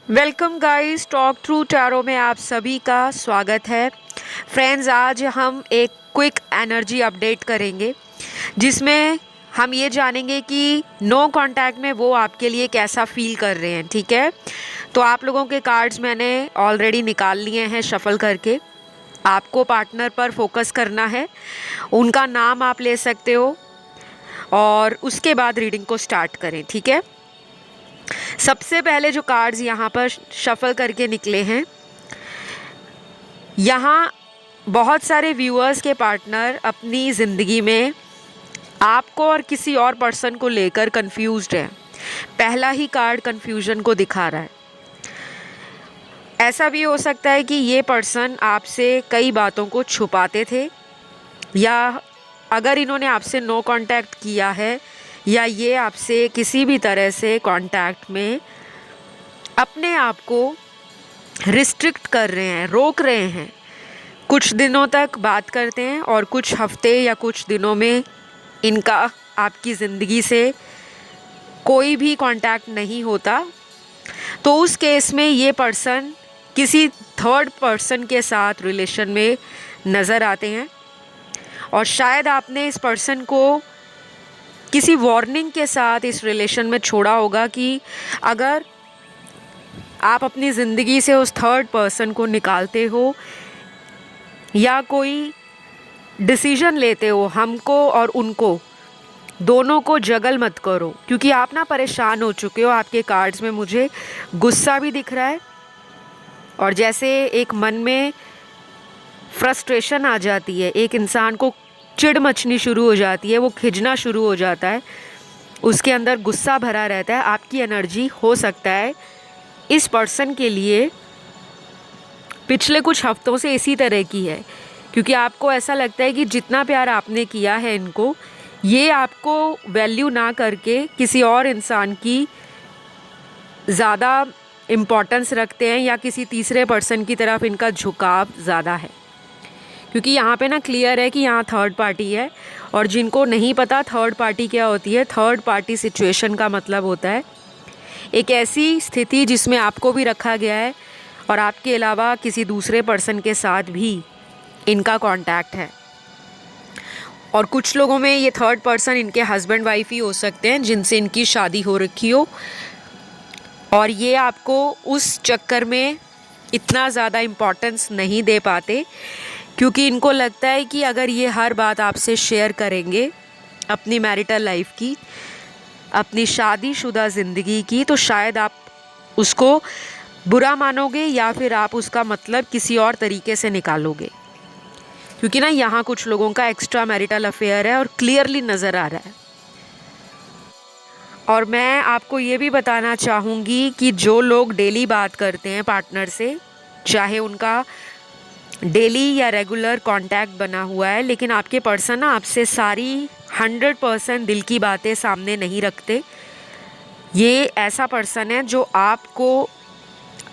Welcome guys, talk through tarot में आप सभी का स्वागत है। फ्रेंड्स, आज हम एक क्विक एनर्जी अपडेट करेंगे जिसमें हम ये जानेंगे कि नो कांटेक्ट में वो आपके लिए कैसा फील कर रहे हैं। ठीक है, तो आप लोगों के कार्ड्स मैंने ऑलरेडी निकाल लिए हैं शफल करके। आपको पार्टनर पर फोकस करना है, उनका नाम आप ले सकते हो और उसके बाद रीडिंग को स्टार्ट करें। ठीक है, सबसे पहले जो कार्ड्स यहाँ पर शफल करके निकले हैं, यहाँ बहुत सारे व्यूअर्स के पार्टनर अपनी ज़िंदगी में आपको और किसी और पर्सन को लेकर कंफ्यूज्ड हैं। पहला ही कार्ड कंफ्यूजन को दिखा रहा है। ऐसा भी हो सकता है कि ये पर्सन आपसे कई बातों को छुपाते थे, या अगर इन्होंने आपसे नो कांटेक्ट किया है या ये आपसे किसी भी तरह से कांटेक्ट में अपने आप को रिस्ट्रिक्ट कर रहे हैं, रोक रहे हैं। कुछ दिनों तक बात करते हैं और कुछ हफ्ते या कुछ दिनों में इनका आपकी ज़िंदगी से कोई भी कांटेक्ट नहीं होता। तो उस केस में ये पर्सन किसी थर्ड पर्सन के साथ रिलेशन में नज़र आते हैं और शायद आपने इस पर्सन को किसी वार्निंग के साथ इस रिलेशन में छोड़ा होगा कि अगर आप अपनी ज़िंदगी से उस थर्ड पर्सन को निकालते हो या कोई डिसीजन लेते हो, हमको और उनको दोनों को जगल मत करो, क्योंकि आप ना परेशान हो चुके हो। आपके कार्ड्स में मुझे गुस्सा भी दिख रहा है और जैसे एक मन में फ्रस्ट्रेशन आ जाती है, एक इंसान को चिढ़ मचनी शुरू हो जाती है, वो खिंचना शुरू हो जाता है, उसके अंदर गुस्सा भरा रहता है। आपकी एनर्जी हो सकता है इस पर्सन के लिए पिछले कुछ हफ्तों से इसी तरह की है, क्योंकि आपको ऐसा लगता है कि जितना प्यार आपने किया है इनको, ये आपको वैल्यू ना करके किसी और इंसान की ज़्यादा इम्पोर्टेंस रखते हैं या किसी तीसरे पर्सन की तरफ इनका झुकाव ज़्यादा है। क्योंकि यहाँ पे ना क्लियर है कि यहाँ थर्ड पार्टी है, और जिनको नहीं पता थर्ड पार्टी क्या होती है, थर्ड पार्टी सिचुएशन का मतलब होता है एक ऐसी स्थिति जिसमें आपको भी रखा गया है और आपके अलावा किसी दूसरे पर्सन के साथ भी इनका कांटेक्ट है। और कुछ लोगों में ये थर्ड पर्सन इनके हस्बैंड वाइफ ही हो सकते हैं जिनसे इनकी शादी हो रखी हो, और ये आपको उस चक्कर में इतना ज़्यादा इम्पोर्टेंस नहीं दे पाते, क्योंकि इनको लगता है कि अगर ये हर बात आपसे शेयर करेंगे अपनी मैरिटल लाइफ की, अपनी शादीशुदा ज़िंदगी की, तो शायद आप उसको बुरा मानोगे या फिर आप उसका मतलब किसी और तरीके से निकालोगे। क्योंकि ना यहाँ कुछ लोगों का एक्स्ट्रा मैरिटल अफेयर है और क्लियरली नज़र आ रहा है। और मैं आपको ये भी बताना चाहूँगी कि जो लोग डेली बात करते हैं पार्टनर से, चाहे उनका डेली या रेगुलर कांटेक्ट बना हुआ है, लेकिन आपके पर्सन ना आपसे सारी 100% दिल की बातें सामने नहीं रखते। ये ऐसा पर्सन है जो आपको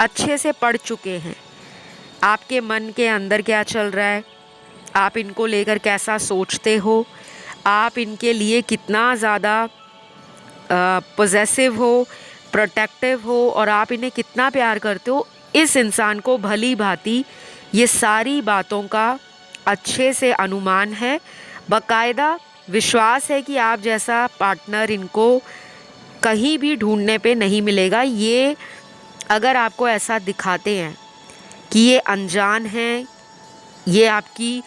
अच्छे से पढ़ चुके हैं, आपके मन के अंदर क्या चल रहा है, आप इनको लेकर कैसा सोचते हो, आप इनके लिए कितना ज़्यादा पॉजेसिव हो, प्रोटेक्टिव हो, और आप इन्हें कितना प्यार करते हो। इस इंसान को भली भांति ये सारी बातों का अच्छे से अनुमान है, बाकायदा विश्वास है कि आप जैसा पार्टनर इनको कहीं भी ढूंढने पे नहीं मिलेगा। ये अगर आपको ऐसा दिखाते हैं कि ये अनजान हैं, ये आपकी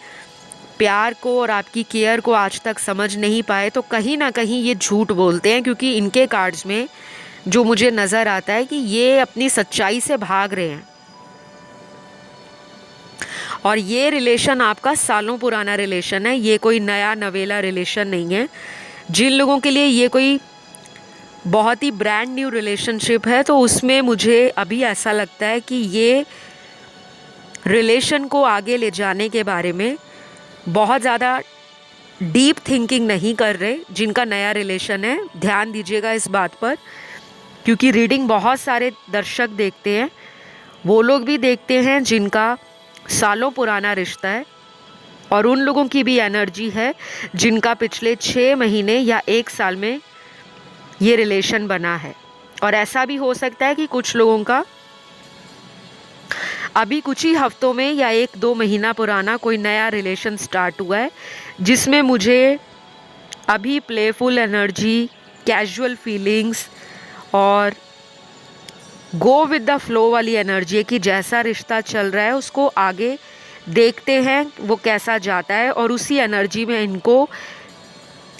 प्यार को और आपकी केयर को आज तक समझ नहीं पाए, तो कहीं ना कहीं ये झूठ बोलते हैं, क्योंकि इनके कार्ड्स में जो मुझे नज़र आता है कि ये अपनी सच्चाई से भाग रहे हैं। और ये रिलेशन आपका सालों पुराना रिलेशन है, ये कोई नया नवेला रिलेशन नहीं है। जिन लोगों के लिए ये कोई बहुत ही ब्रांड न्यू रिलेशनशिप है, तो उसमें मुझे अभी ऐसा लगता है कि ये रिलेशन को आगे ले जाने के बारे में बहुत ज़्यादा डीप थिंकिंग नहीं कर रहे। जिनका नया रिलेशन है, ध्यान दीजिएगा इस बात पर, क्योंकि रीडिंग बहुत सारे दर्शक देखते हैं, वो लोग भी देखते हैं जिनका सालों पुराना रिश्ता है, और उन लोगों की भी एनर्जी है जिनका पिछले 6 महीने या 1 साल में ये रिलेशन बना है। और ऐसा भी हो सकता है कि कुछ लोगों का अभी कुछ ही हफ्तों में या 1-2 महीना पुराना कोई नया रिलेशन स्टार्ट हुआ है, जिसमें मुझे अभी प्लेफुल एनर्जी, कैजुअल फीलिंग्स और गो विद द फ्लो वाली एनर्जी है कि जैसा रिश्ता चल रहा है उसको आगे देखते हैं वो कैसा जाता है, और उसी एनर्जी में इनको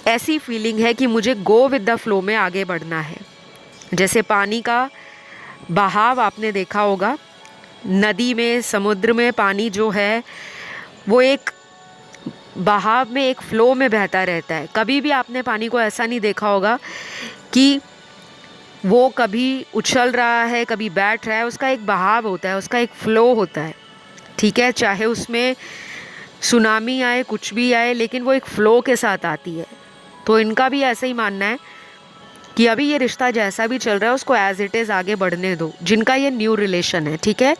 ऐसी फीलिंग है कि मुझे गो विद द फ्लो में आगे बढ़ना है। जैसे पानी का बहाव आपने देखा होगा, नदी में, समुद्र में पानी जो है वो एक बहाव में, एक फ़्लो में बहता रहता है। कभी भी आपने पानी को ऐसा नहीं देखा होगा कि वो कभी उछल रहा है, कभी बैठ रहा है। उसका एक बहाव होता है, उसका एक फ़्लो होता है, ठीक है। चाहे उसमें सुनामी आए, कुछ भी आए, लेकिन वो एक फ़्लो के साथ आती है। तो इनका भी ऐसा ही मानना है कि अभी ये रिश्ता जैसा भी चल रहा है उसको एज़ इट इज़ आगे बढ़ने दो, जिनका ये न्यू रिलेशन है, ठीक है।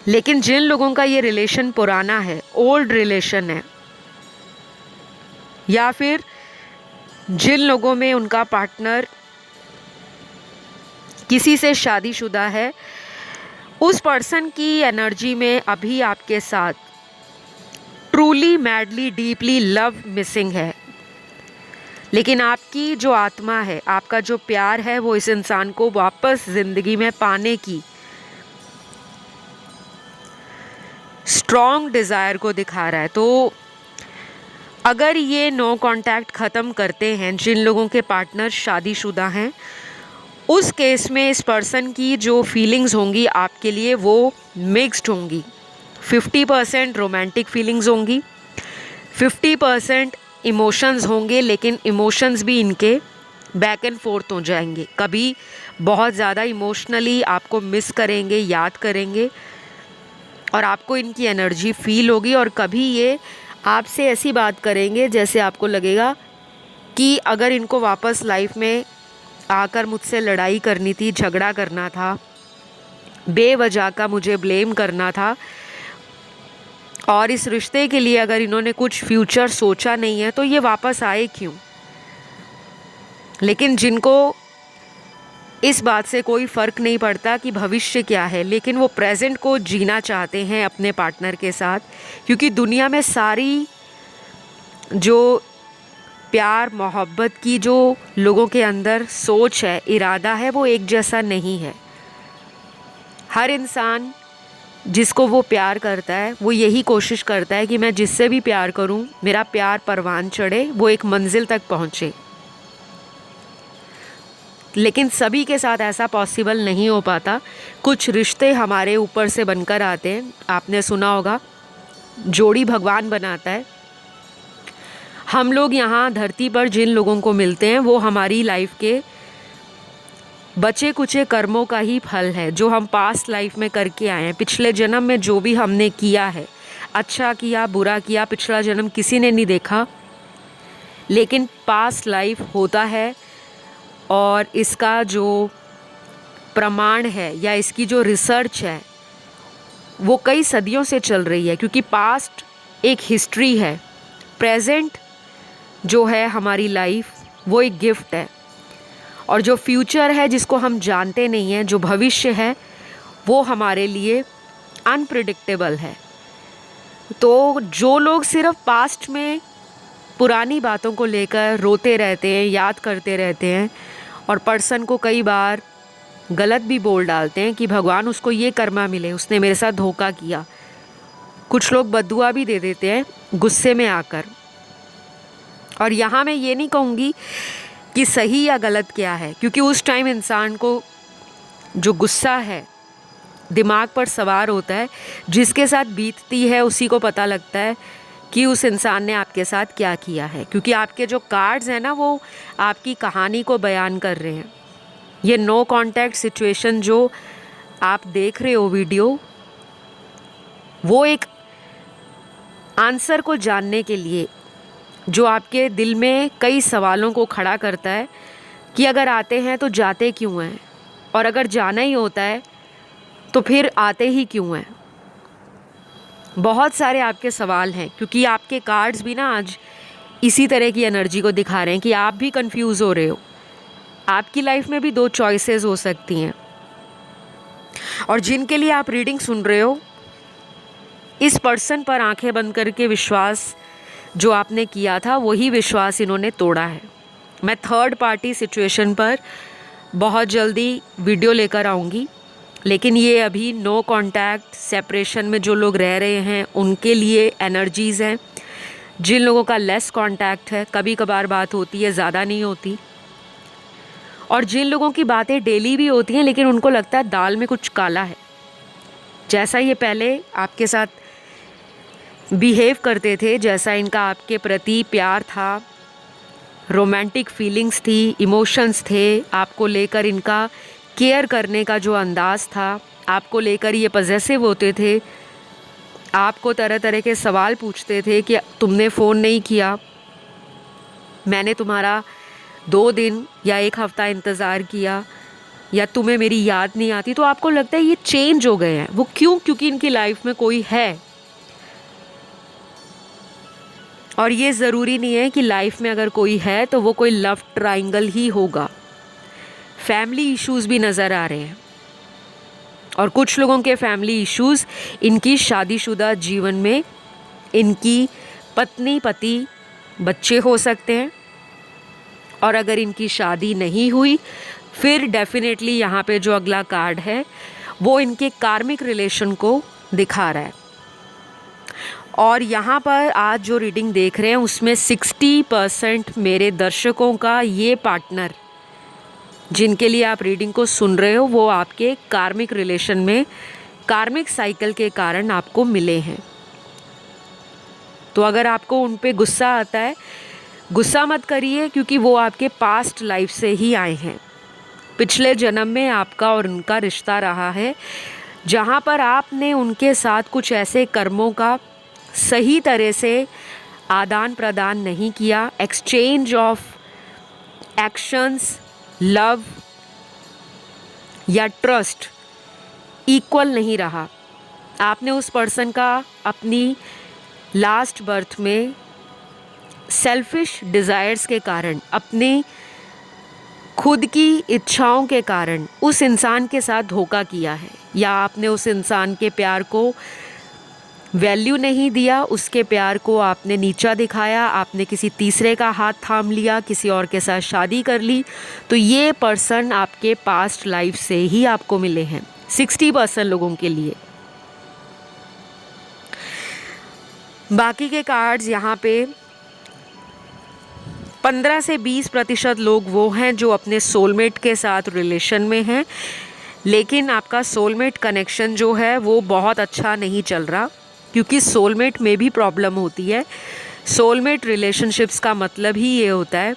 लेकिन जिन लोगों का ये रिलेशन पुराना है, ओल्ड रिलेशन है, या फिर जिन लोगों में उनका पार्टनर किसी से शादीशुदा है, उस पर्सन की एनर्जी में अभी आपके साथ truly, madly, deeply love missing है। लेकिन आपकी जो आत्मा है, आपका जो प्यार है, वो इस इंसान को वापस ज़िंदगी में पाने की स्ट्रॉन्ग डिज़ायर को दिखा रहा है। तो अगर ये नो कांटेक्ट ख़त्म करते हैं जिन लोगों के पार्टनर शादीशुदा हैं, उस केस में इस पर्सन की जो फीलिंग्स होंगी आपके लिए वो मिक्स्ड होंगी। 50% रोमांटिक फीलिंग्स होंगी, 50% इमोशंस होंगे, लेकिन इमोशंस भी इनके बैक एंड फोर्थ हो जाएंगे। कभी बहुत ज़्यादा इमोशनली आपको मिस करेंगे, याद करेंगे, और आपको इनकी एनर्जी फील होगी। और कभी ये आपसे ऐसी बात करेंगे जैसे आपको लगेगा कि अगर इनको वापस लाइफ में आकर मुझसे लड़ाई करनी थी, झगड़ा करना था, बेवजह का मुझे ब्लेम करना था, और इस रिश्ते के लिए अगर इन्होंने कुछ फ्यूचर सोचा नहीं है तो ये वापस आए क्यों। लेकिन जिनको इस बात से कोई फ़र्क नहीं पड़ता कि भविष्य क्या है, लेकिन वो प्रेजेंट को जीना चाहते हैं अपने पार्टनर के साथ, क्योंकि दुनिया में सारी जो प्यार मोहब्बत की जो लोगों के अंदर सोच है, इरादा है, वो एक जैसा नहीं है। हर इंसान जिसको वो प्यार करता है वो यही कोशिश करता है कि मैं जिससे भी प्यार करूं, मेरा प्यार परवान चढ़े, वो एक मंजिल तक पहुंचे। लेकिन सभी के साथ ऐसा पॉसिबल नहीं हो पाता। कुछ रिश्ते हमारे ऊपर से बनकर आते हैं। आपने सुना होगा, जोड़ी भगवान बनाता है। हम लोग यहाँ धरती पर जिन लोगों को मिलते हैं वो हमारी लाइफ के बचे कुचे कर्मों का ही फल है, जो हम पास्ट लाइफ में करके आए हैं। पिछले जन्म में जो भी हमने किया है, अच्छा किया, बुरा किया, पिछला जन्म किसी ने नहीं देखा, लेकिन पास्ट लाइफ होता है। और इसका जो प्रमाण है या इसकी जो रिसर्च है वो कई सदियों से चल रही है, क्योंकि पास्ट एक हिस्ट्री है, प्रेजेंट जो है हमारी लाइफ वो एक गिफ्ट है, और जो फ्यूचर है जिसको हम जानते नहीं हैं, जो भविष्य है, वो हमारे लिए अनप्रिडिक्टेबल है। तो जो लोग सिर्फ पास्ट में पुरानी बातों को लेकर रोते रहते हैं, याद करते रहते हैं, और पर्सन को कई बार गलत भी बोल डालते हैं कि भगवान उसको ये कर्मा मिले, उसने मेरे साथ धोखा किया। कुछ लोग बद्दुआ भी दे देते हैं गुस्से में आकर। और यहाँ मैं ये नहीं कहूँगी कि सही या गलत क्या है, क्योंकि उस टाइम इंसान को जो गुस्सा है दिमाग पर सवार होता है, जिसके साथ बीतती है उसी को पता लगता है कि उस इंसान ने आपके साथ क्या किया है। क्योंकि आपके जो कार्ड्स हैं ना, वो आपकी कहानी को बयान कर रहे हैं। ये नो कांटेक्ट सिचुएशन जो आप देख रहे हो वीडियो, वो एक आंसर को जानने के लिए जो आपके दिल में कई सवालों को खड़ा करता है कि अगर आते हैं तो जाते क्यों हैं, और अगर जाना ही होता है तो फिर आते ही क्यों हैं। बहुत सारे आपके सवाल हैं, क्योंकि आपके कार्ड्स भी ना आज इसी तरह की एनर्जी को दिखा रहे हैं कि आप भी कंफ्यूज हो रहे हो। आपकी लाइफ में भी दो चॉइसेस हो सकती हैं। और जिनके लिए आप रीडिंग सुन रहे हो, इस पर्सन पर आंखें बंद करके विश्वास जो आपने किया था वही विश्वास इन्होंने तोड़ा है। मैं थर्ड पार्टी सिचुएशन पर बहुत जल्दी वीडियो लेकर आऊँगी, लेकिन ये अभी नो कांटेक्ट सेपरेशन में जो लोग रह रहे हैं उनके लिए एनर्जीज़ हैं। जिन लोगों का लेस कांटेक्ट है, कभी कभार बात होती है, ज़्यादा नहीं होती, और जिन लोगों की बातें डेली भी होती हैं लेकिन उनको लगता है दाल में कुछ काला है। जैसा ये पहले आपके साथ बिहेव करते थे, जैसा इनका आपके प्रति प्यार था, रोमांटिक फीलिंग्स थी, इमोशंस थे, आपको लेकर इनका केयर करने का जो अंदाज़ था, आपको लेकर ये पॉजेसिव होते थे, आपको तरह तरह के सवाल पूछते थे कि तुमने फ़ोन नहीं किया, मैंने तुम्हारा 2 दिन या 1 हफ़्ता इंतज़ार किया, या तुम्हें मेरी याद नहीं आती। तो आपको लगता है ये चेंज हो गए हैं। वो क्यों? क्योंकि इनकी लाइफ में कोई है। और ये ज़रूरी नहीं है कि लाइफ में अगर कोई है तो वो कोई लव ट्रायंगल ही होगा। फैमिली इश्यूज़ भी नज़र आ रहे हैं, और कुछ लोगों के फैमिली इश्यूज़ इनकी शादीशुदा जीवन में इनकी पत्नी, पति, बच्चे हो सकते हैं। और अगर इनकी शादी नहीं हुई, फिर डेफिनेटली यहाँ पे जो अगला कार्ड है वो इनके कार्मिक रिलेशन को दिखा रहा है। और यहाँ पर आज जो रीडिंग देख रहे हैं उसमें 60% मेरे दर्शकों का ये पार्टनर जिनके लिए आप रीडिंग को सुन रहे हो वो आपके कार्मिक रिलेशन में कार्मिक साइकिल के कारण आपको मिले हैं। तो अगर आपको उन पे गुस्सा आता है, गुस्सा मत करिए, क्योंकि वो आपके पास्ट लाइफ से ही आए हैं। पिछले जन्म में आपका और उनका रिश्ता रहा है जहाँ पर आपने उनके साथ कुछ ऐसे कर्मों का सही तरह से आदान प्रदान नहीं किया। एक्सचेंज ऑफ एक्शंस, लव या ट्रस्ट इक्वल नहीं रहा। आपने उस पर्सन का अपनी लास्ट बर्थ में सेल्फिश डिज़ायर्स के कारण, अपनी खुद की इच्छाओं के कारण उस इंसान के साथ धोखा किया है, या आपने उस इंसान के प्यार को वैल्यू नहीं दिया, उसके प्यार को आपने नीचा दिखाया, आपने किसी तीसरे का हाथ थाम लिया, किसी और के साथ शादी कर ली। तो ये पर्सन आपके पास्ट लाइफ से ही आपको मिले हैं 60% लोगों के लिए। बाकी के कार्ड्स यहाँ पे 15 से 20% लोग वो हैं जो अपने सोलमेट के साथ रिलेशन में हैं, लेकिन आपका सोलमेट कनेक्शन जो है वो बहुत अच्छा नहीं चल रहा, क्योंकि सोलमेट में भी प्रॉब्लम होती है। सोलमेट रिलेशनशिप्स का मतलब ही ये होता है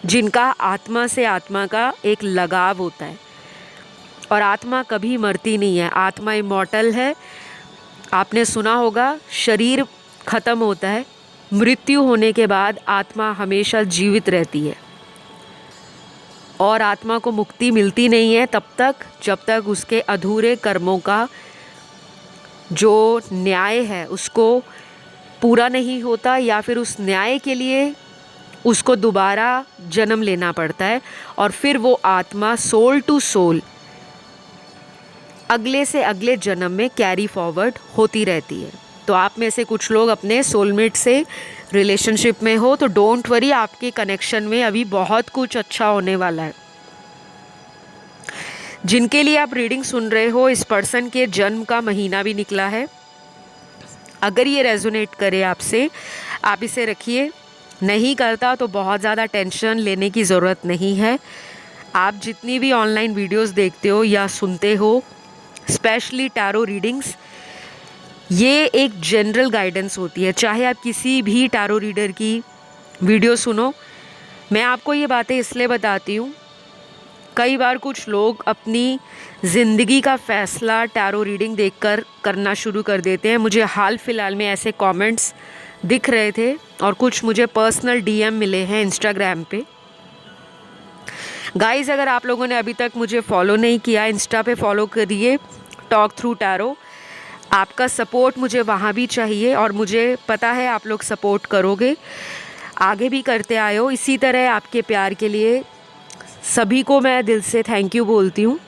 जिनका आत्मा से आत्मा का एक लगाव होता है, और आत्मा कभी मरती नहीं है, आत्मा इमॉर्टल है। आपने सुना होगा शरीर ख़त्म होता है, मृत्यु होने के बाद आत्मा हमेशा जीवित रहती है, और आत्मा को मुक्ति मिलती नहीं है तब तक जब तक उसके अधूरे कर्मों का जो न्याय है उसको पूरा नहीं होता, या फिर उस न्याय के लिए उसको दोबारा जन्म लेना पड़ता है, और फिर वो आत्मा सोल टू सोल अगले से अगले जन्म में कैरी फॉरवर्ड होती रहती है। तो आप में से कुछ लोग अपने सोलमेट से रिलेशनशिप में हो, तो डोंट वरी, आपके कनेक्शन में अभी बहुत कुछ अच्छा होने वाला है। जिनके लिए आप रीडिंग सुन रहे हो, इस पर्सन के जन्म का महीना भी निकला है। अगर ये रेजोनेट करे आपसे, आप इसे रखिए, नहीं करता तो बहुत ज़्यादा टेंशन लेने की ज़रूरत नहीं है। आप जितनी भी ऑनलाइन वीडियोस देखते हो या सुनते हो, स्पेशली टैरो रीडिंग्स, ये एक जनरल गाइडेंस होती है। चाहे आप किसी भी टैरो रीडर की वीडियो सुनो, मैं आपको ये बातें इसलिए बताती हूँ, कई बार कुछ लोग अपनी ज़िंदगी का फ़ैसला टैरो रीडिंग देखकर करना शुरू कर देते हैं। मुझे हाल फिलहाल में ऐसे कमेंट्स दिख रहे थे, और कुछ मुझे पर्सनल डीएम मिले हैं इंस्टाग्राम पे। गाइज़, अगर आप लोगों ने अभी तक मुझे फॉलो नहीं किया, इंस्टा पे फॉलो करिए, टॉक थ्रू टैरो। आपका सपोर्ट मुझे वहाँ भी चाहिए, और मुझे पता है आप लोग सपोर्ट करोगे, आगे भी करते आए हो। इसी तरह आपके प्यार के लिए सभी को मैं दिल से थैंक यू बोलती हूँ।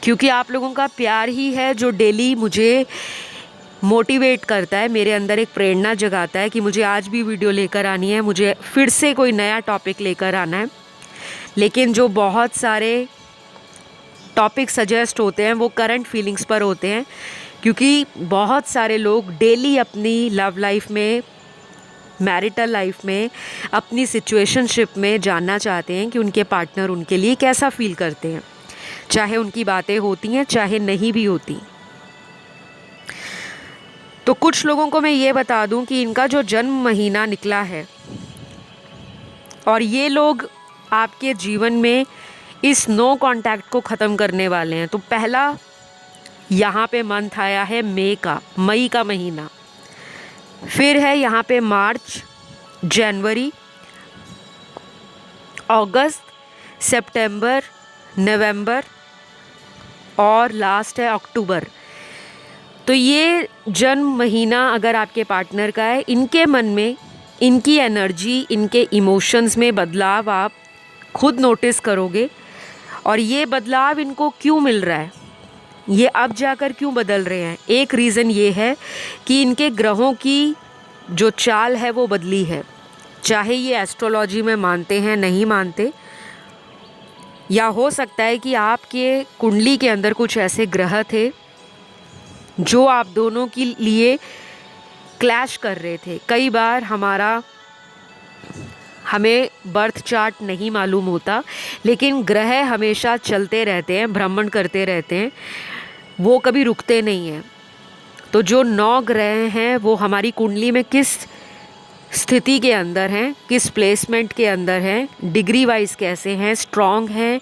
क्योंकि आप लोगों का प्यार ही है जो डेली मुझे मोटिवेट करता है, मेरे अंदर एक प्रेरणा जगाता है कि मुझे आज भी वीडियो लेकर आनी है, मुझे फिर से कोई नया टॉपिक लेकर आना है। लेकिन जो बहुत सारे टॉपिक सजेस्ट होते हैं वो करंट फीलिंग्स पर होते हैं, क्योंकि बहुत सारे लोग डेली अपनी लव लाइफ में, मैरिटल लाइफ में, अपनी सिचुएशनशिप में जानना चाहते हैं कि उनके पार्टनर उनके लिए कैसा फील करते हैं, चाहे उनकी बातें होती हैं चाहे नहीं भी होती। तो कुछ लोगों को मैं ये बता दूं कि इनका जो जन्म महीना निकला है और ये लोग आपके जीवन में इस नो कांटेक्ट को ख़त्म करने वाले हैं। तो पहला यहाँ पे मंथ आया है मई का महीना, फिर है यहाँ पे मार्च, जनवरी, अगस्त, सितंबर, नवंबर और लास्ट है अक्टूबर। तो ये जन्म महीना अगर आपके पार्टनर का है, इनके मन में, इनकी एनर्जी, इनके इमोशंस में बदलाव आप खुद नोटिस करोगे। और ये बदलाव इनको क्यों मिल रहा है, ये अब जाकर क्यों बदल रहे हैं? एक रीज़न ये है कि इनके ग्रहों की जो चाल है वो बदली है। चाहे ये एस्ट्रोलॉजी में मानते हैं नहीं मानते, या हो सकता है कि आपके कुंडली के अंदर कुछ ऐसे ग्रह थे जो आप दोनों के लिए क्लैश कर रहे थे। कई बार हमें बर्थ चार्ट नहीं मालूम होता, लेकिन ग्रह हमेशा चलते रहते हैं, भ्रमण करते रहते हैं, वो कभी रुकते नहीं हैं। तो जो 9 ग्रह हैं वो हमारी कुंडली में किस स्थिति के अंदर हैं, किस प्लेसमेंट के अंदर हैं, डिग्री वाइज कैसे हैं, स्ट्रॉन्ग हैं,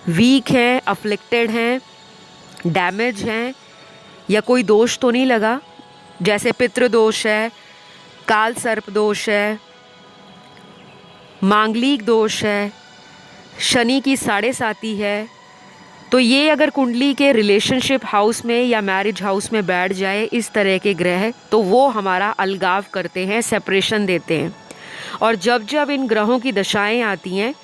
वीक हैं, अफ्लिक्टेड हैं, डैमेज हैं, या कोई दोष तो नहीं लगा, जैसे पितृ दोष है, काल सर्प दोष है, मांगलिक दोष है, शनि की 7.5 है। तो ये अगर कुंडली के रिलेशनशिप हाउस में या मैरिज हाउस में बैठ जाए इस तरह के ग्रह, तो वो हमारा अलगाव करते हैं, सेपरेशन देते हैं। और जब जब इन ग्रहों की दशाएं आती हैं,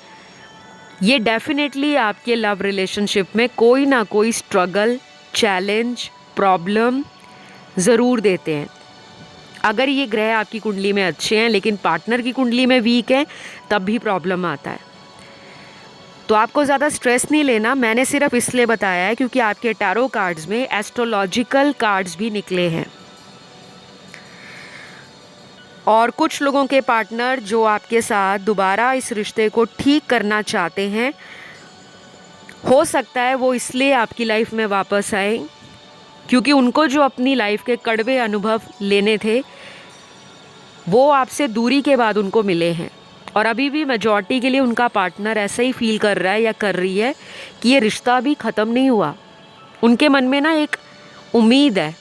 ये डेफिनेटली आपके लव रिलेशनशिप में कोई ना कोई स्ट्रगल, चैलेंज, प्रॉब्लम ज़रूर देते हैं। अगर ये ग्रह आपकी कुंडली में अच्छे हैं लेकिन पार्टनर की कुंडली में वीक हैं, तब भी प्रॉब्लम आता है। तो आपको ज़्यादा स्ट्रेस नहीं लेना, मैंने सिर्फ इसलिए बताया है क्योंकि आपके टैरो कार्ड्स में एस्ट्रोलॉजिकल कार्ड्स भी निकले हैं। और कुछ लोगों के पार्टनर जो आपके साथ दोबारा इस रिश्ते को ठीक करना चाहते हैं, हो सकता है वो इसलिए आपकी लाइफ में वापस आए क्योंकि उनको जो अपनी लाइफ के कड़वे अनुभव लेने थे वो आपसे दूरी के बाद उनको मिले हैं। और अभी भी मेजॉरिटी के लिए उनका पार्टनर ऐसा ही फील कर रहा है या कर रही है कि ये रिश्ता अभी ख़त्म नहीं हुआ। उनके मन में ना एक उम्मीद है।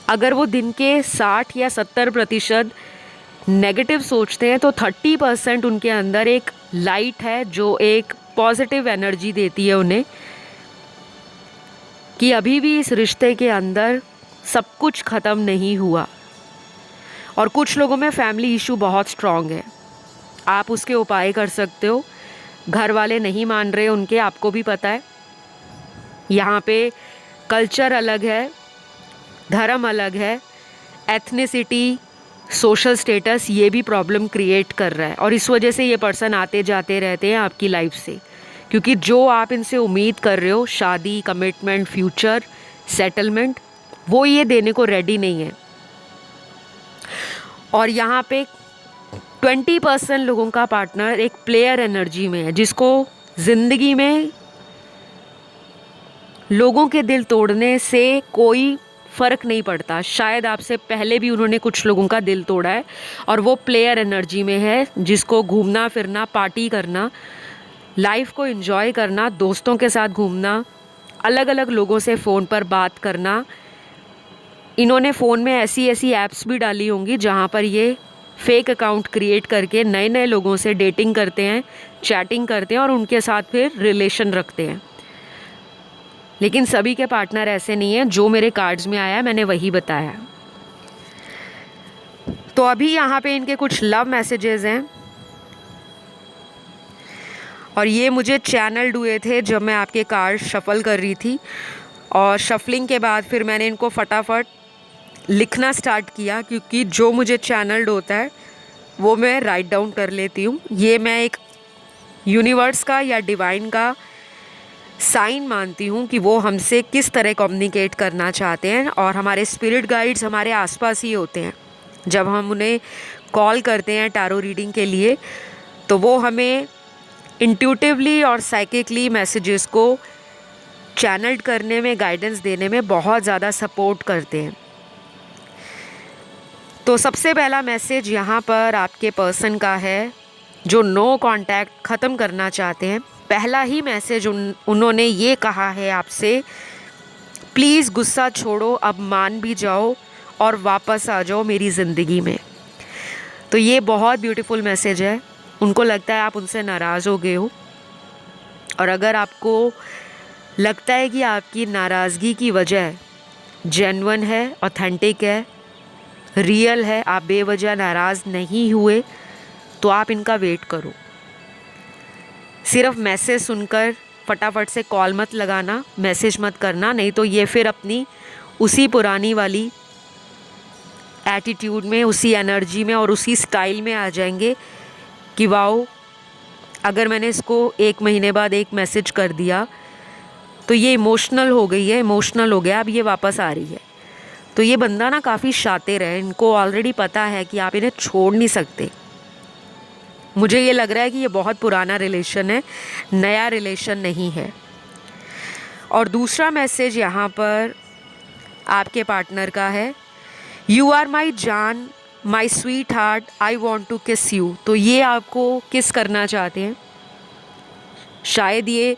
अगर वो दिन के 60 या 70% नेगेटिव सोचते हैं, तो 30% उनके अंदर एक लाइट है जो एक पॉजिटिव एनर्जी देती है उन्हें कि अभी भी इस रिश्ते के अंदर सब कुछ ख़त्म नहीं हुआ। और कुछ लोगों में फैमिली इशू बहुत स्ट्रॉन्ग है, आप उसके उपाय कर सकते हो। घर वाले नहीं मान रहे उनके, आपको भी पता है। यहाँ पे कल्चर अलग है, धर्म अलग है, एथनिसिटी, सोशल स्टेटस, ये भी प्रॉब्लम क्रिएट कर रहा है। और इस वजह से ये पर्सन आते जाते रहते हैं आपकी लाइफ से, क्योंकि जो आप इनसे उम्मीद कर रहे हो, शादी, कमिटमेंट, फ्यूचर, सेटलमेंट, वो ये देने को रेडी नहीं है। और यहाँ पे 20% लोगों का पार्टनर एक प्लेयर एनर्जी में है, जिसको ज़िंदगी में लोगों के दिल तोड़ने से कोई फ़र्क नहीं पड़ता। शायद आपसे पहले भी उन्होंने कुछ लोगों का दिल तोड़ा है, और वो प्लेयर एनर्जी में है, जिसको घूमना फिरना, पार्टी करना, लाइफ को एंजॉय करना, दोस्तों के साथ घूमना, अलग अलग लोगों से फ़ोन पर बात करना। इन्होंने फ़ोन में ऐसी ऐसी ऐप्स भी डाली होंगी जहाँ पर ये फेक अकाउंट क्रिएट करके नए नए लोगों से डेटिंग करते हैं, चैटिंग करते हैं और उनके साथ फिर रिलेशन रखते हैं। लेकिन सभी के पार्टनर ऐसे नहीं हैं। जो मेरे कार्ड्स में आया मैंने वही बताया। तो अभी यहाँ पे इनके कुछ लव मैसेजेस हैं, और ये मुझे चैनल्ड हुए थे जब मैं आपके कार्ड शफ़ल कर रही थी, और शफलिंग के बाद फिर मैंने इनको फटाफट लिखना स्टार्ट किया, क्योंकि जो मुझे चैनल्ड होता है वो मैं राइट डाउन कर लेती हूँ। ये मैं एक यूनिवर्स का या डिवाइन का साइन मानती हूँ कि वो हमसे किस तरह कम्युनिकेट करना चाहते हैं। और हमारे स्पिरिट गाइड्स हमारे आसपास ही होते हैं। जब हम उन्हें कॉल करते हैं टैरो रीडिंग के लिए, तो वो हमें इंट्यूटिवली और साइकिकली मैसेजेस को चैनल्ड करने में, गाइडेंस देने में बहुत ज़्यादा सपोर्ट करते हैं। तो सबसे पहला मैसेज यहाँ पर आपके पर्सन का है जो नो कांटेक्ट ख़त्म करना चाहते हैं। पहला ही मैसेज उन्होंने ये कहा है आपसे, प्लीज़ गुस्सा छोड़ो, अब मान भी जाओ और वापस आ जाओ मेरी ज़िंदगी में। तो ये बहुत ब्यूटीफुल मैसेज है। उनको लगता है आप उनसे नाराज़ हो गए हो, और अगर आपको लगता है कि आपकी नाराज़गी की वजह जेन्युइन है, ऑथेंटिक है, रियल है, आप बेवजह नाराज़ नहीं हुए, तो आप इनका वेट करो। सिर्फ मैसेज सुनकर फटाफट से कॉल मत लगाना, मैसेज मत करना, नहीं तो ये फिर अपनी उसी पुरानी वाली एटीट्यूड में, उसी एनर्जी में और उसी स्टाइल में आ जाएंगे कि वाओ, अगर मैंने इसको 1 महीने बाद एक मैसेज कर दिया तो ये इमोशनल हो गई है, इमोशनल हो गया, अब ये वापस आ रही है। तो ये बंदा ना काफ़ी शातिर है, इनको ऑलरेडी पता है कि आप इन्हें छोड़ नहीं सकते। मुझे ये लग रहा है कि ये बहुत पुराना रिलेशन है, नया रिलेशन नहीं है। और दूसरा मैसेज यहाँ पर आपके पार्टनर का है, यू आर माई जान, my sweetheart, I want to kiss you. तो ये आपको किस करना चाहते हैं। शायद ये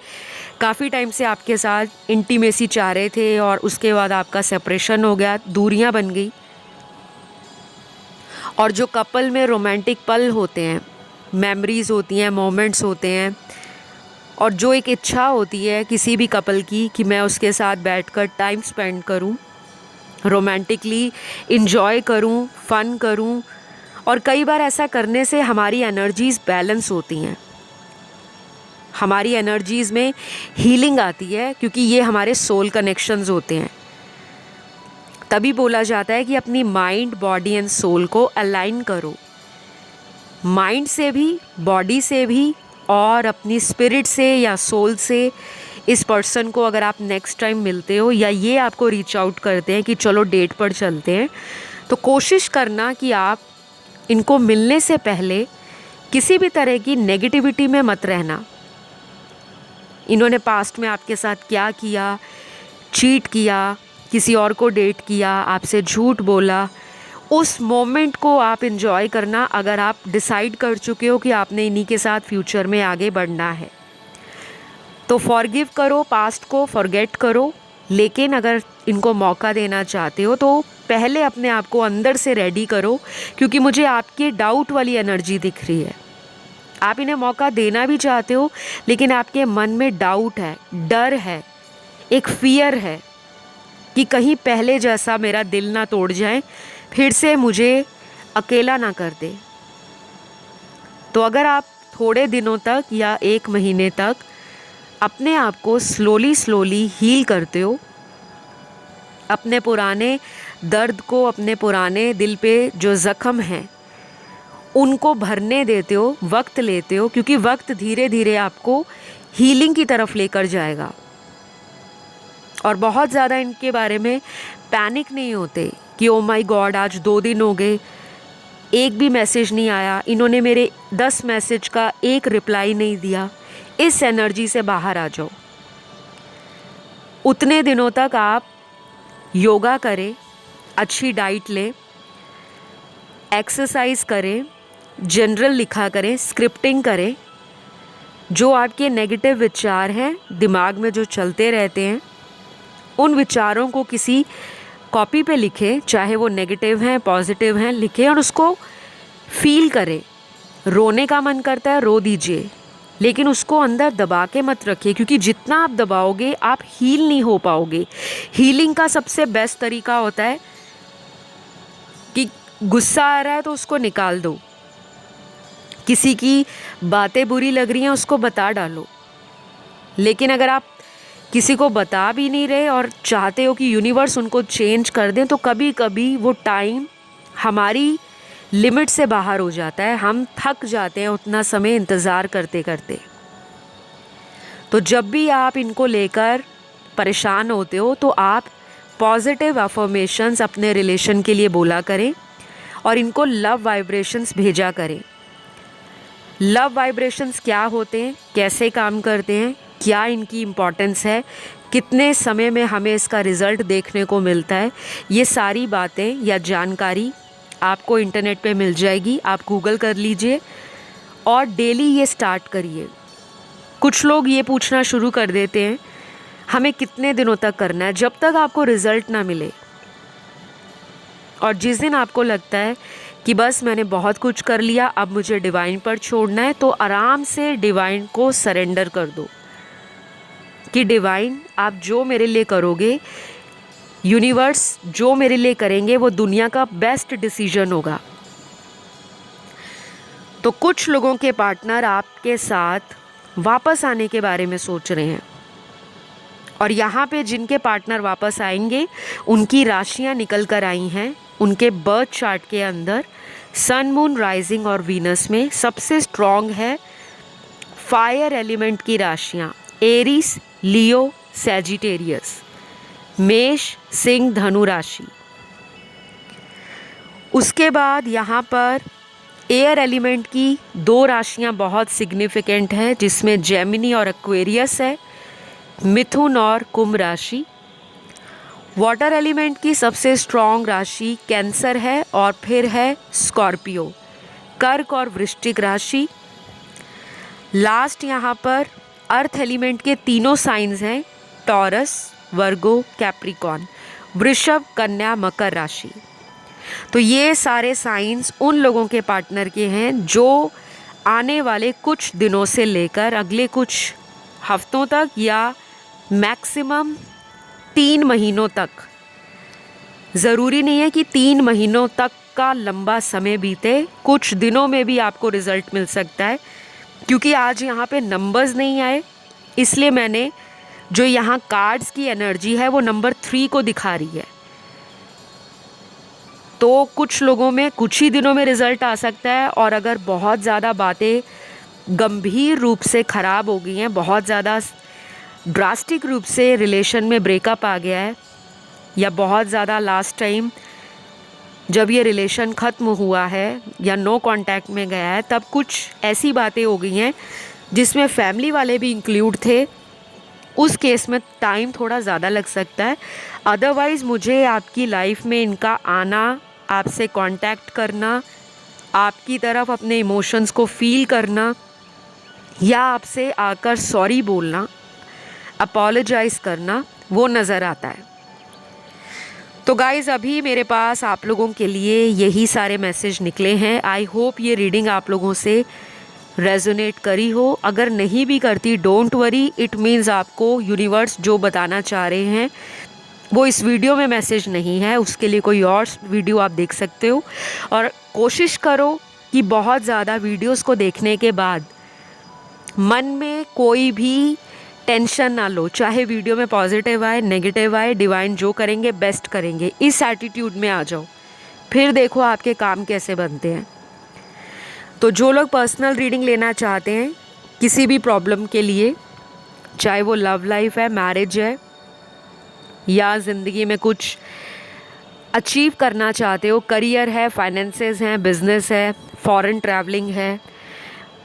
काफ़ी टाइम से आपके साथ इंटीमेसी चाह रहे थे और उसके बाद आपका सेपरेशन हो गया, दूरियां बन गई। और जो कपल में रोमांटिक पल होते हैं, मेमोरीज़ होती हैं, मोमेंट्स होते हैं, और जो एक इच्छा होती है किसी भी कपल की कि मैं उसके साथ बैठकर टाइम स्पेंड करूं, रोमांटिकली इंजॉय करूं, फ़न करूं। और कई बार ऐसा करने से हमारी एनर्जीज़ बैलेंस होती हैं, हमारी एनर्जीज़ में हीलिंग आती है, क्योंकि ये हमारे सोल कनेक्शंस होते हैं। तभी बोला जाता है कि अपनी माइंड, बॉडी एंड सोल को अलाइन करो, माइंड से भी, बॉडी से भी और अपनी स्पिरिट से या सोल से। इस पर्सन को अगर आप नेक्स्ट टाइम मिलते हो या ये आपको रीच आउट करते हैं कि चलो डेट पर चलते हैं, तो कोशिश करना कि आप इनको मिलने से पहले किसी भी तरह की नेगेटिविटी में मत रहना। इन्होंने पास्ट में आपके साथ क्या किया, चीट किया, किसी और को डेट किया, आपसे झूठ बोला, उस मोमेंट को आप इंजॉय करना। अगर आप डिसाइड कर चुके हो कि आपने इन्हीं के साथ फ्यूचर में आगे बढ़ना है, तो फॉरगिव करो, पास्ट को फॉरगेट करो। लेकिन अगर इनको मौका देना चाहते हो तो पहले अपने आप को अंदर से रेडी करो, क्योंकि मुझे आपकी डाउट वाली एनर्जी दिख रही है। आप इन्हें मौका देना भी चाहते हो, लेकिन आपके मन में डाउट है, डर है, एक फियर है कि कहीं पहले जैसा मेरा दिल ना तोड़ जाए, फिर से मुझे अकेला ना कर दे। तो अगर आप थोड़े दिनों तक या 1 महीने तक अपने आप को स्लोली हील करते हो, अपने पुराने दर्द को, अपने पुराने दिल पे जो ज़ख्म हैं उनको भरने देते हो, वक्त लेते हो, क्योंकि वक्त धीरे धीरे आपको हीलिंग की तरफ लेकर जाएगा। और बहुत ज़्यादा इनके बारे में पैनिक नहीं होते कि ओ माय गॉड, आज 2 दिन हो गए, एक भी मैसेज नहीं आया, इन्होंने मेरे 10 मैसेज का एक रिप्लाई नहीं दिया। इस एनर्जी से बाहर आ जाओ। उतने दिनों तक आप योगा करें, अच्छी डाइट लें, एक्सरसाइज करें, जनरल लिखा करें, स्क्रिप्टिंग करें। जो आपके नेगेटिव विचार हैं दिमाग में जो चलते रहते हैं, उन विचारों को किसी कॉपी पे लिखें, चाहे वो नेगेटिव हैं, पॉजिटिव हैं, लिखें और उसको फील करें। रोने का मन करता है, रो दीजिए, लेकिन उसको अंदर दबा के मत रखिए, क्योंकि जितना आप दबाओगे आप हील नहीं हो पाओगे। हीलिंग का सबसे बेस्ट तरीका होता है कि गुस्सा आ रहा है तो उसको निकाल दो, किसी की बातें बुरी लग रही हैं उसको बता डालो, लेकिन अगर आप किसी को बता भी नहीं रहे और चाहते हो कि यूनिवर्स उनको चेंज कर दें, तो कभी कभी वो टाइम हमारी लिमिट से बाहर हो जाता है, हम थक जाते हैं उतना समय इंतज़ार करते करते। तो जब भी आप इनको लेकर परेशान होते हो तो आप पॉजिटिव अफर्मेशंस अपने रिलेशन के लिए बोला करें और इनको लव वाइब्रेशंस भेजा करें। लव वाइब्रेशंस क्या होते हैं, कैसे काम करते हैं, क्या इनकी इम्पोर्टेंस है, कितने समय में हमें इसका रिज़ल्ट देखने को मिलता है, ये सारी बातें या जानकारी आपको इंटरनेट पे मिल जाएगी। आप गूगल कर लीजिए और डेली ये स्टार्ट करिए। कुछ लोग ये पूछना शुरू कर देते हैं हमें कितने दिनों तक करना है, जब तक आपको रिज़ल्ट ना मिले। और जिस दिन आपको लगता है कि बस मैंने बहुत कुछ कर लिया, अब मुझे डिवाइन पर छोड़ना है, तो आराम से डिवाइन को सरेंडर कर दो कि डिवाइन आप जो मेरे लिए करोगे, यूनिवर्स जो मेरे लिए करेंगे वो दुनिया का बेस्ट डिसीजन होगा। तो कुछ लोगों के पार्टनर आपके साथ वापस आने के बारे में सोच रहे हैं, और यहाँ पे जिनके पार्टनर वापस आएंगे उनकी राशियाँ निकल कर आई हैं। उनके बर्थ चार्ट के अंदर सन, मून, राइजिंग और वीनस में सबसे स्ट्रॉन्ग है फायर एलिमेंट की राशियाँ, एरीज, लियो, सैजिटेरियस, मेष, सिंह, धनु राशि। उसके बाद यहाँ पर एयर एलिमेंट की 2 राशियाँ बहुत सिग्निफिकेंट हैं, जिसमें जेमिनी और एक्वेरियस है, मिथुन और कुंभ राशि। वाटर एलिमेंट की सबसे स्ट्रॉन्ग राशि कैंसर है और फिर है स्कॉर्पियो, कर्क और वृश्चिक राशि। लास्ट यहाँ पर अर्थ एलिमेंट के 3 साइंस हैं, टॉरस, वर्गो, कैप्रिकॉन, वृषभ, कन्या, मकर राशि। तो ये सारे साइंस उन लोगों के पार्टनर के हैं जो आने वाले कुछ दिनों से लेकर अगले कुछ हफ्तों तक या मैक्सिमम 3 महीनों तक, ज़रूरी नहीं है कि 3 महीनों तक का लंबा समय बीते, कुछ दिनों में भी आपको रिज़ल्ट मिल सकता है। क्योंकि आज यहाँ पे नंबर्स नहीं आए, इसलिए मैंने जो यहाँ कार्ड्स की एनर्जी है वो नंबर 3 को दिखा रही है। तो कुछ लोगों में कुछ ही दिनों में रिज़ल्ट आ सकता है, और अगर बहुत ज़्यादा बातें गंभीर रूप से ख़राब हो गई हैं, बहुत ज़्यादा ड्रास्टिक रूप से रिलेशन में ब्रेकअप आ गया है, या बहुत ज़्यादा लास्ट टाइम जब ये रिलेशन ख़त्म हुआ है या नो कांटेक्ट में गया है, तब कुछ ऐसी बातें हो गई हैं जिसमें फैमिली वाले भी इंक्लूड थे, उस केस में टाइम थोड़ा ज़्यादा लग सकता है। अदरवाइज़ मुझे आपकी लाइफ में इनका आना, आपसे कांटेक्ट करना, आपकी तरफ अपने इमोशंस को फील करना, या आपसे आकर सॉरी बोलना, अपोलोजाइज़ करना, वो नज़र आता है। तो गाइज़, अभी मेरे पास आप लोगों के लिए यही सारे मैसेज निकले हैं। आई होप ये रीडिंग आप लोगों से रेजोनेट करी हो। अगर नहीं भी करती, डोंट वरी, इट मीन्स आपको यूनिवर्स जो बताना चाह रहे हैं वो इस वीडियो में मैसेज नहीं है, उसके लिए कोई और वीडियो आप देख सकते हो। और कोशिश करो कि बहुत ज़्यादा वीडियोस को देखने के बाद मन में कोई भी टेंशन ना लो, चाहे वीडियो में पॉजिटिव आए, नेगेटिव आए, डिवाइन जो करेंगे बेस्ट करेंगे, इस एटीट्यूड में आ जाओ, फिर देखो आपके काम कैसे बनते हैं। तो जो लोग पर्सनल रीडिंग लेना चाहते हैं किसी भी प्रॉब्लम के लिए, चाहे वो लव लाइफ है, मैरिज है, या ज़िंदगी में कुछ अचीव करना चाहते हो, करियर है, फाइनेंसेस हैं, बिजनेस है, फॉरेन ट्रैवलिंग है,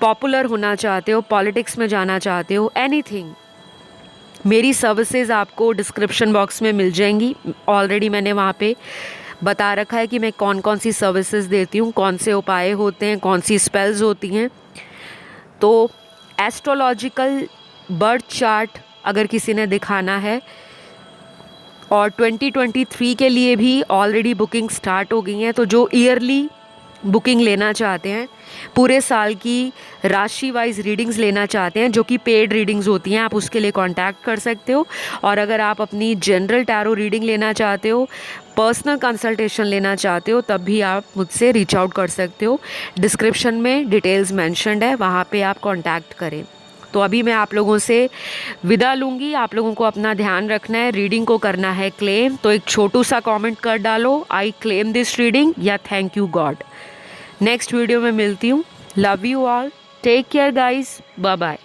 पॉपुलर होना चाहते हो, पॉलिटिक्स में जाना चाहते हो, एनीथिंग, मेरी सर्विसेज आपको डिस्क्रिप्शन बॉक्स में मिल जाएंगी। ऑलरेडी मैंने वहाँ पे बता रखा है कि मैं कौन कौन सी सर्विसेज देती हूँ, कौन से उपाय होते हैं, कौन सी स्पेल्स होती हैं। तो एस्ट्रोलॉजिकल बर्थ चार्ट अगर किसी ने दिखाना है, और 2023 के लिए भी ऑलरेडी बुकिंग स्टार्ट हो गई हैं। तो जो ईयरली बुकिंग लेना चाहते हैं, पूरे साल की राशि वाइज रीडिंग्स लेना चाहते हैं, जो कि पेड रीडिंग्स होती हैं, आप उसके लिए कांटेक्ट कर सकते हो। और अगर आप अपनी जनरल टैरो रीडिंग लेना चाहते हो पर्सनल कंसल्टेशन लेना चाहते हो तब भी आप मुझसे रीच आउट कर सकते हो। डिस्क्रिप्शन में डिटेल्स मेंशन्ड है, वहाँ पे आप कांटेक्ट करें। तो अभी मैं आप लोगों से विदा लूँगी। आप लोगों को अपना ध्यान रखना है, रीडिंग को करना है क्लेम। तो एक छोटू सा कमेंट कर डालो, आई क्लेम दिस रीडिंग या thank you God. Next video में मिलती हूँ। Love you all, take care guys, bye bye.